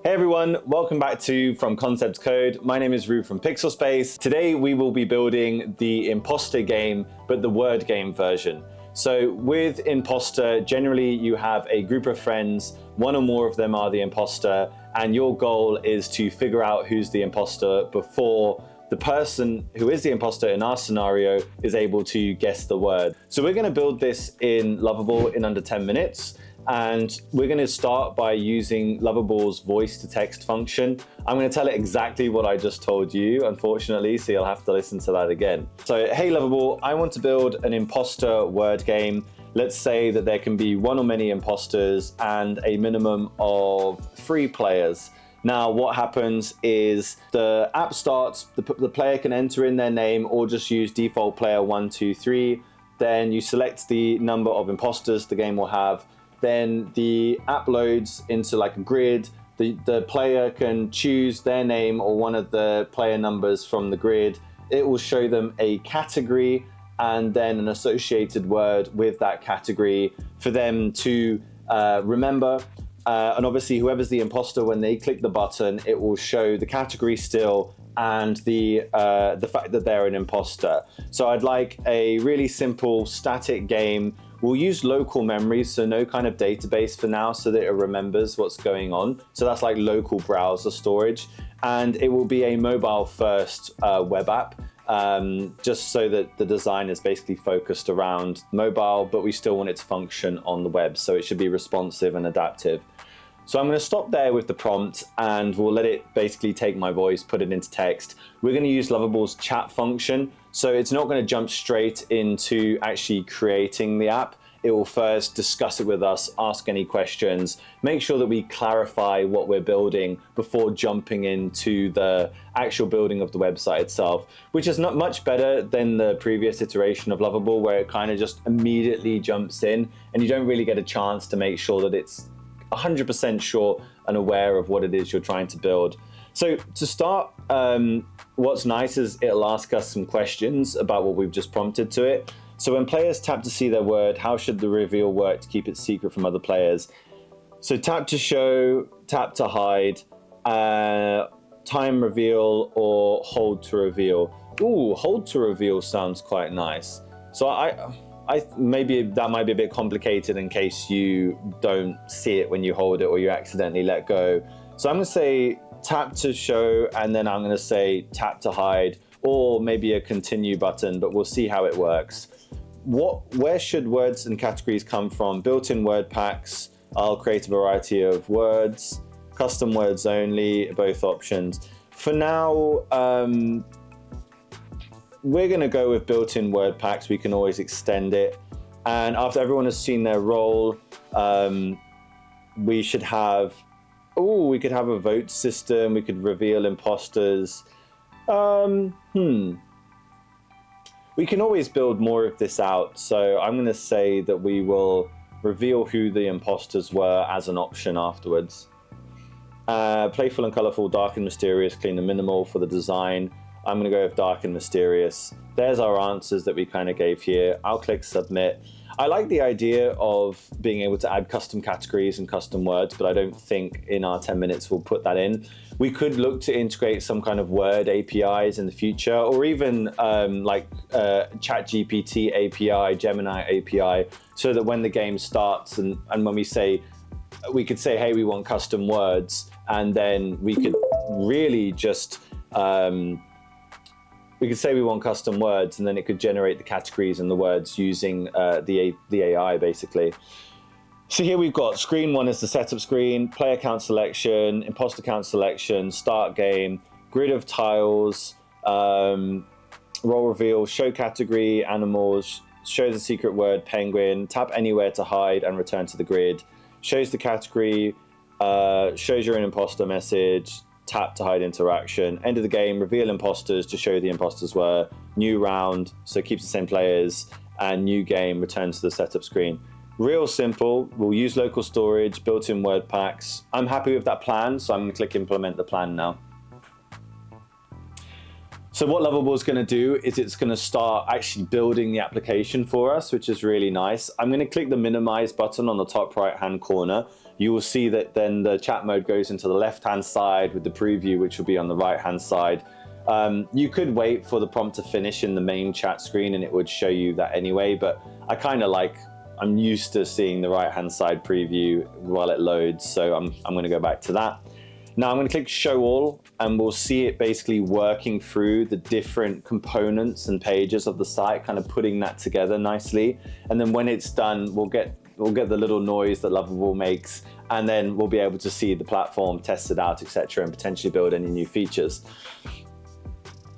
Hey everyone, welcome back to From Concept Code. My name is Roux from Pixelspace. Today we will be building the Impostor game, but the word game version. So with Impostor, generally you have a group of friends, one or more of them are the imposter, and your goal is to figure out who's the imposter before the person who is the imposter in our scenario is able to guess the word. So we're going to build this in Lovable in under 10 minutes. And we're going to start by using Lovable's voice to text function. I'm going to tell it exactly what I just told you, unfortunately, so you'll have to listen to that again. So, hey Lovable, I want to build an imposter word game. Let's say that there can be one or many imposters and a minimum of 3 players. Now, what happens is the app starts, the player can enter in their name or just use default player 1, 2, 3. Then you select the number of imposters the game will have. Then the app loads into like a grid. The player can choose their name or one of the player numbers from the grid. It will show them a category and then an associated word with that category for them to remember. And obviously, whoever's the imposter, when they click the button, it will show the category still and the fact that they're an imposter. So I'd like a really simple static game. We'll use local memory, so no kind of database for now, so that it remembers what's going on. So that's like local browser storage. And it will be a mobile first web app, just so that the design is basically focused around mobile, but we still want it to function on the web. So it should be responsive and adaptive. So I'm going to stop there with the prompt and we'll let it basically take my voice, put it into text. We're going to use Lovable's chat function. So it's not going to jump straight into actually creating the app. It will first discuss it with us, ask any questions, make sure that we clarify what we're building before jumping into the actual building of the website itself, which is not much better than the previous iteration of Lovable, where it kind of just immediately jumps in and you don't really get a chance to make sure that it's 100% sure and aware of what it is you're trying to build. So to start, what's nice is it'll ask us some questions about what we've just prompted to it. So when players tap to see their word, how should the reveal work to keep it secret from other players? So tap to show, tap to hide, time reveal, or hold to reveal. Ooh, hold to reveal sounds quite nice. So maybe that might be a bit complicated in case you don't see it when you hold it or you accidentally let go. So I'm going to say tap to show, and then I'm going to say tap to hide, or maybe a continue button, but we'll see how it works. Where should words and categories come from? Built-in word packs. I'll create a variety of words, custom words only, both options. For now, we're going to go with built-in word packs. We can always extend it. And after everyone has seen their role, we should have, we could have a vote system. We could reveal imposters. We can always build more of this out. So I'm going to say that we will reveal who the imposters were as an option afterwards. Playful and colorful, dark and mysterious, clean and minimal for the design. I'm going to go with dark and mysterious. There's our answers that we kind of gave here. I'll click submit. I like the idea of being able to add custom categories and custom words, but I don't think in our 10 minutes we'll put that in. We could look to integrate some kind of word APIs in the future, or even like ChatGPT API, Gemini API, so that when the game starts and when we could say, hey, we want custom words, and then we could really just we could say we want custom words, and then it could generate the categories and the words using the AI, basically. So here we've got screen 1 is the setup screen, player count selection, imposter count selection, start game, grid of tiles, role reveal, show category, animals, show the secret word, penguin, tap anywhere to hide and return to the grid, shows the category, shows you're an imposter message, tap to hide interaction, end of the game, reveal imposters to show the imposters were, new round, so keeps the same players, and new game returns to the setup screen. Real simple. We'll use local storage, built-in word packs. I'm happy with that plan, so I'm going to click implement the plan now. So what Lovable is going to do is it's going to start actually building the application for us, which is really nice. I'm going to click the minimize button on the top right hand corner, you will see that then the chat mode goes into the left-hand side with the preview, which will be on the right-hand side. You could wait for the prompt to finish in the main chat screen and it would show you that anyway, but I kind of I'm used to seeing the right-hand side preview while it loads, so I'm going to go back to that. Now I'm going to click show all and we'll see it basically working through the different components and pages of the site, kind of putting that together nicely. And then when it's done, we'll get the little noise that Lovable makes, and then we'll be able to see the platform, test it out, etc., and potentially build any new features.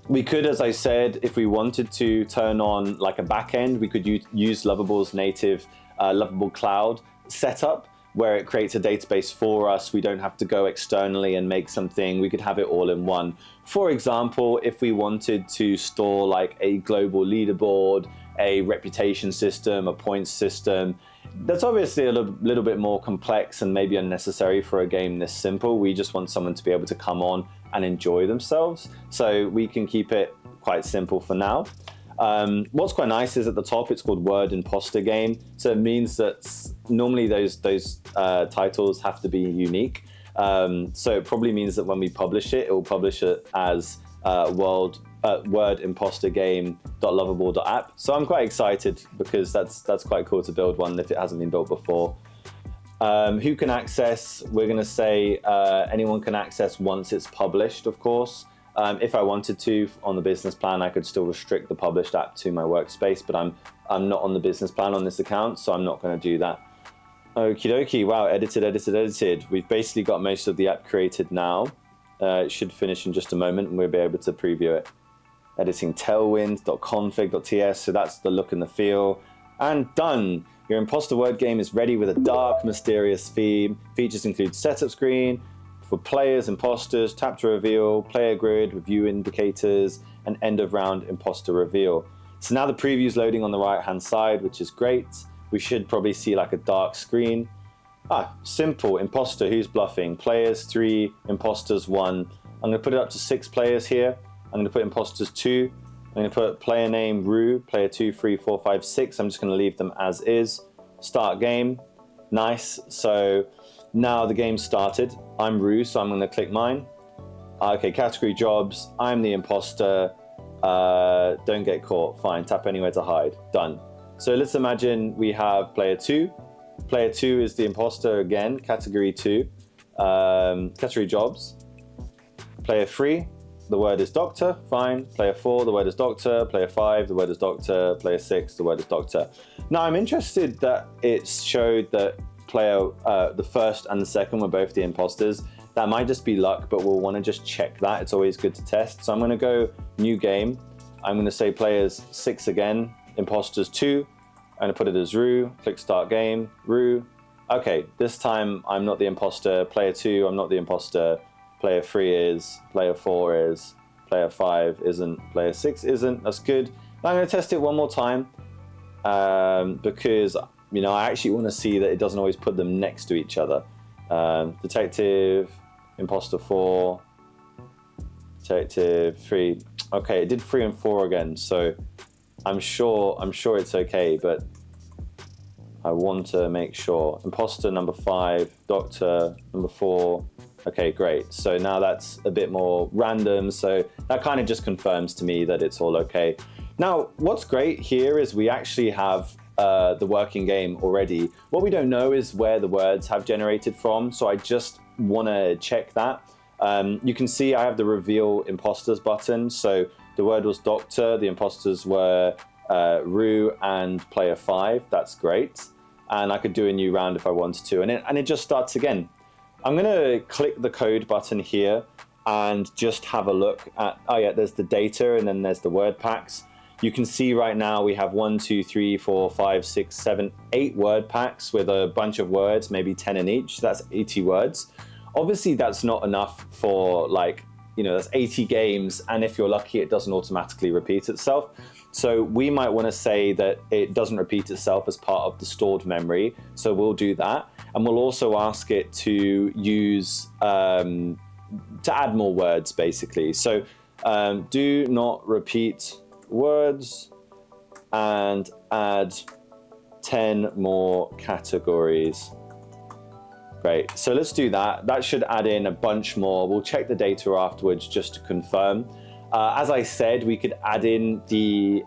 We could, as I said, if we wanted to turn on like a backend, we could use Lovable's native Lovable Cloud setup, where it creates a database for us. We don't have to go externally and make something. We could have it all in one. For example, if we wanted to store like a global leaderboard, a reputation system, a points system, that's obviously a little bit more complex and maybe unnecessary for a game this simple. We just want someone to be able to come on and enjoy themselves. So we can keep it quite simple for now. What's quite nice is at the top, it's called Word Impostor Game. So it means that normally those titles have to be unique. So it probably means that when we publish it, it will publish it as wordimpostorgame.lovable.app. So I'm quite excited because that's quite cool to build one if it hasn't been built before. Who can access? We're going to say anyone can access once it's published, of course. If I wanted to, on the business plan, I could still restrict the published app to my workspace, but I'm not on the business plan on this account, so I'm not going to do that. Okie dokie, wow, edited. We've basically got most of the app created now. It should finish in just a moment and we'll be able to preview it. Editing tailwind.config.ts, so that's the look and the feel. And done! Your imposter word game is ready with a dark, mysterious theme. Features include setup screen for players, imposters, tap to reveal, player grid, review indicators, and end of round imposter reveal. So now the preview's loading on the right hand side, which is great. We should probably see like a dark screen. Simple, imposter, who's bluffing? Players 3, imposters 1. I'm going to put it up to 6 players here. I'm going to put imposters 2. I'm going to put player name Roux, player 2, 3, 4, 5, 6. I'm just going to leave them as is. Start game. Nice. So now the game started. I'm Roux, so I'm going to click mine. Okay, category jobs. I'm the imposter. Don't get caught. Fine. Tap anywhere to hide. Done. So let's imagine we have player 2. Player 2 is the imposter again, category 2. Category jobs. Player 3, the word is doctor, fine. Player 4, the word is doctor. Player 5, the word is doctor. Player 6, the word is doctor. Now I'm interested that it showed that the first and the second were both the imposters. That might just be luck, but we'll want to just check that. It's always good to test. So I'm going to go new game. I'm going to say players 6 again, imposters 2. I'm going to put it as Roux, click start game, Roux. Okay, this time I'm not the imposter. Player 2, I'm not the imposter. Player 3 is, player 4 is, player 5 isn't, player 6 isn't. That's good. Now I'm going to test it one more time because, I actually want to see that it doesn't always put them next to each other. Detective, imposter 4, detective 3. Okay, it did 3 and 4 again, so I'm sure it's okay, but I want to make sure. Imposter number 5, doctor number 4. Okay, great. So now that's a bit more random. So that kind of just confirms to me that it's all okay. Now, what's great here is we actually have the working game already. What we don't know is where the words have generated from. So I just want to check that. You can see I have the reveal imposters button. So the word was doctor, the imposters were Roux and player 5. That's great. And I could do a new round if I wanted to. And it just starts again. I'm going to click the code button here and just have a look at, there's the data and then there's the word packs. You can see right now we have 1, 2, 3, 4, 5, 6, 7, 8 word packs with a bunch of words, maybe 10 in each. So that's 80 words. Obviously, that's not enough for that's 80 games. And if you're lucky, it doesn't automatically repeat itself. So we might want to say that it doesn't repeat itself as part of the stored memory. So we'll do that. And we'll also ask it to use, to add more words, basically. So do not repeat words and add 10 more categories. Great, so let's do that. That should add in a bunch more. We'll check the data afterwards just to confirm. As I said, we could add in the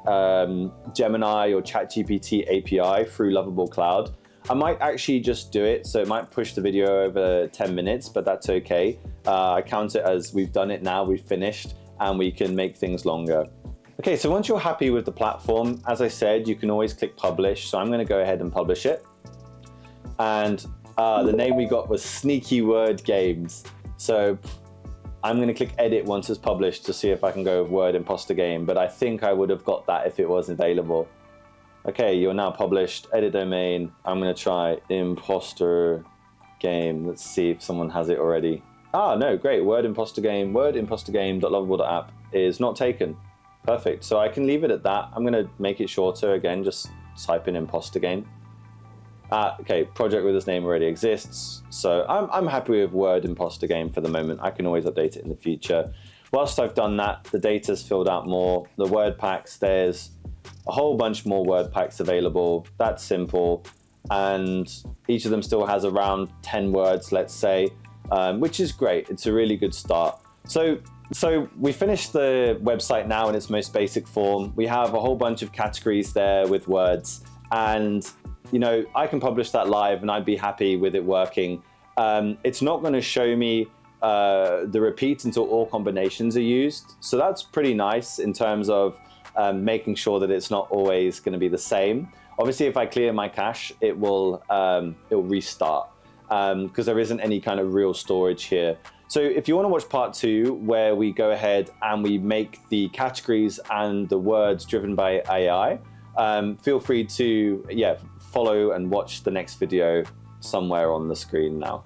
Gemini or ChatGPT API through Lovable Cloud. I might actually just do it, so it might push the video over 10 minutes, but that's okay. I count it as we've done it now, we've finished, and we can make things longer. Okay, so once you're happy with the platform, as I said, you can always click publish. So I'm gonna go ahead and publish it. And the name we got was Sneaky Word Games. So I'm gonna click edit once it's published to see if I can go with Word Imposter Game, but I think I would have got that if it wasn't available. Okay, you're now published, edit domain. I'm gonna try Imposter Game. Let's see if someone has it already. Ah, no, great, Word Imposter Game, wordimpostergame.lovable.app is not taken. Perfect, so I can leave it at that. I'm gonna make it shorter again, just type in Imposter Game. Okay, project with this name already exists. So I'm happy with Word Imposter Game for the moment. I can always update it in the future. Whilst I've done that, the data's filled out more. The word packs, there's a whole bunch more word packs available. That's simple. And each of them still has around 10 words, let's say, which is great. It's a really good start. So we finished the website now in its most basic form. We have a whole bunch of categories there with words, and you know, I can publish that live and I'd be happy with it working. It's not going to show me the repeats until all combinations are used. So that's pretty nice in terms of making sure that it's not always going to be the same. Obviously, if I clear my cache, it'll restart because there isn't any kind of real storage here. So if you want to watch part 2, where we go ahead and we make the categories and the words driven by AI, feel free to follow and watch the next video somewhere on the screen now.